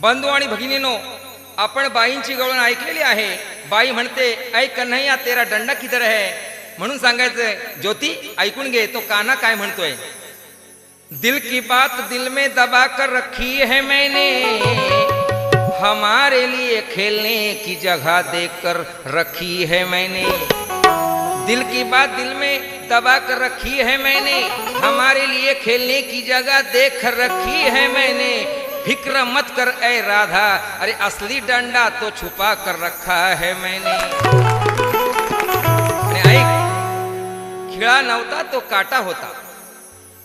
बंधू आणि भगिनीनो, आपण बाईंची गवळण ऐकलेली आहे. बाई म्हणते, ऐ कन्हैया तेरा डंडा किधर है. म्हणून सांगायचंय, ज्योती ऐकून घे तो कान्हा काय म्हणतोय. दिल की बात दिल में दबा कर रखी है मैंने, हमारे लिए खेलने की जगह देकर रखी है मैंने. दिल की बात दिल में दबा कर रखी है मैंने, हमारे लिए खेलने की जगह देख रखी है मैंने. फिक्र मत कर ऐ राधा, अरे असली डंडा तो छुपा कर रखा है मैंने. ऐक, खिळा नव्हता तो काटा होता.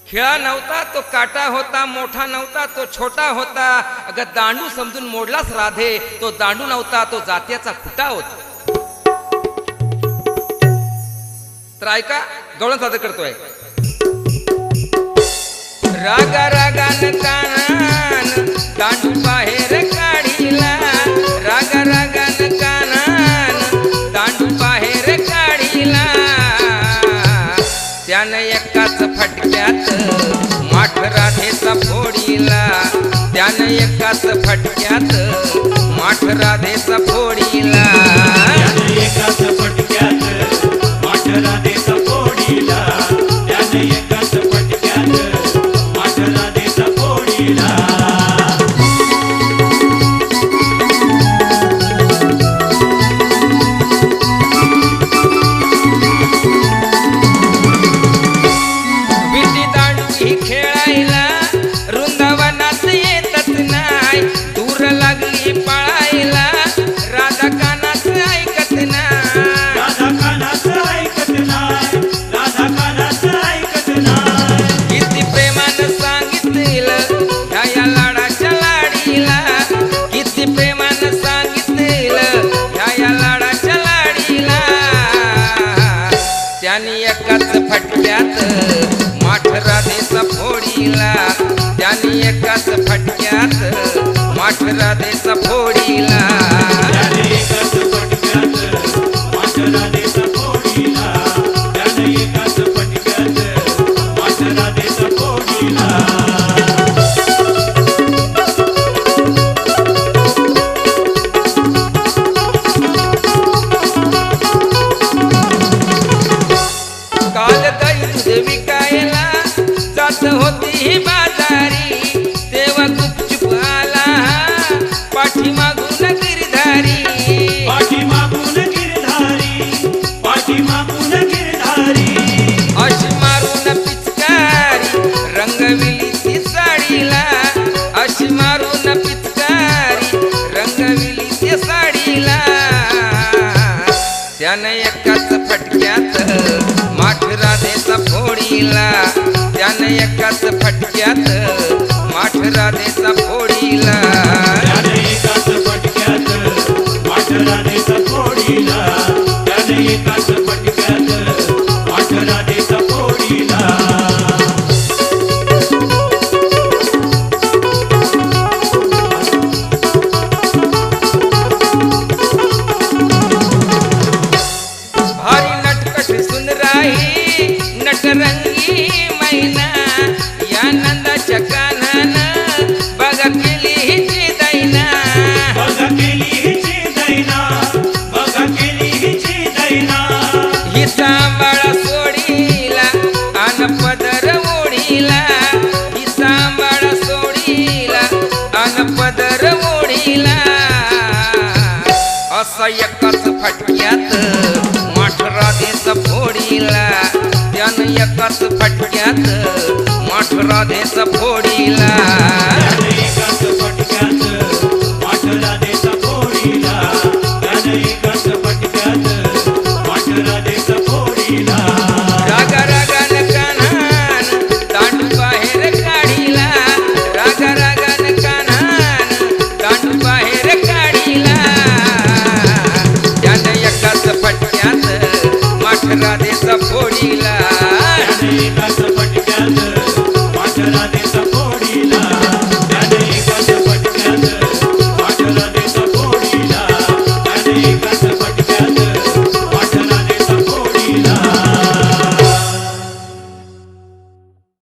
खिळा नव्हता तो काटा होता, मोठा नव्हता तो छोटा होता. अगं दांडू समजून मोडलास राधे, तो दांडू नव्हता तो जात्याचा खुटा होता. तर ऐका, गवळण सादर करतोय. रागा रागान कानान दांडू बाहेर काढीला, रागा रागान कानान दांडू बाहेर काढीला. त्यानं एकाच फटक्यात माठ राधेचा फोडीला, त्यानं एकाच फटक्यात माठ राधेचा फोडीला. एकाच फटक्यात माठ राधेचा फोडीला, त्यानं एकाच फटक्यात माठ राधेचा फोडीला. विटी दांडू ही खेळायला वृंदावनात येतच नाही, दूर लागली पळायला राधा कानात ऐकत नाही. राधा कानात ऐकत नाही, राधा कानात ऐकत नाही. किती प्रेमानं सांगितलं ह्या या लाडाच्या लाडीला, किती प्रेमानं सांगितलं ह्या या लाडाच्या लाडीला. त्याने एकाच फटक्यात माठ राधेचा फोडीला, त्याने एकाच फटक्यात माठ राधेचा फोडीला. त्यानं एकाच फटक्यात माठ राधेचा फोडीला, त्यानं एकाच फटक्यात माठ राधेचा फोडीला. काल गाई दूध विकायला जात होती ही बाजारी, तेव्हा गुपचूप आला पाठीमागून गिरधारी. पाठीमागून गिरधारी, पाठीमागून गिरधारी. अशी मारून पिचकारी रंगविली ती साडीला, अशी मारून पिचकारी रंगविली ती साडीला. त्यानं एकाच फटक्यात माठ राधेचा फोडीला, त्यानं एकाच फटक्यात माठ राधेचा फोडीला. त्यानं एकाच फटक्यात माठ राधेचा फोडीला, त्यानं एकाच फटक्यात माठ राधेचा फोडीला. भारी नटकट सुन राही नटरंगी मैना, या नंदाच्या कानानं बघा केली हिची दैना. बघा केली हिची दैना, बघा केली हिची दैना. ही सांभाळा सोडीला आन पदर ओढीला, ही सांभाळा सोडीला आन पदर ओढीला. असा एकाच फटक्यात माठ राधेचा फोडीला, त्यानं एकाच फटक्यात माठ राधेचा फोडीला. त्यानं एकाच फटक्यात माठ राधेचा फोडीला, त्यानं एकाच फटक्यात माठ राधेचा फोडीला. रागा रागान कान्हान दांडू बाहेर काढीला, रागा रागान कान्हान दांडू बाहेर काढीला. त्यानं एकाच फटक्यात माठ राधेचा फोडीला.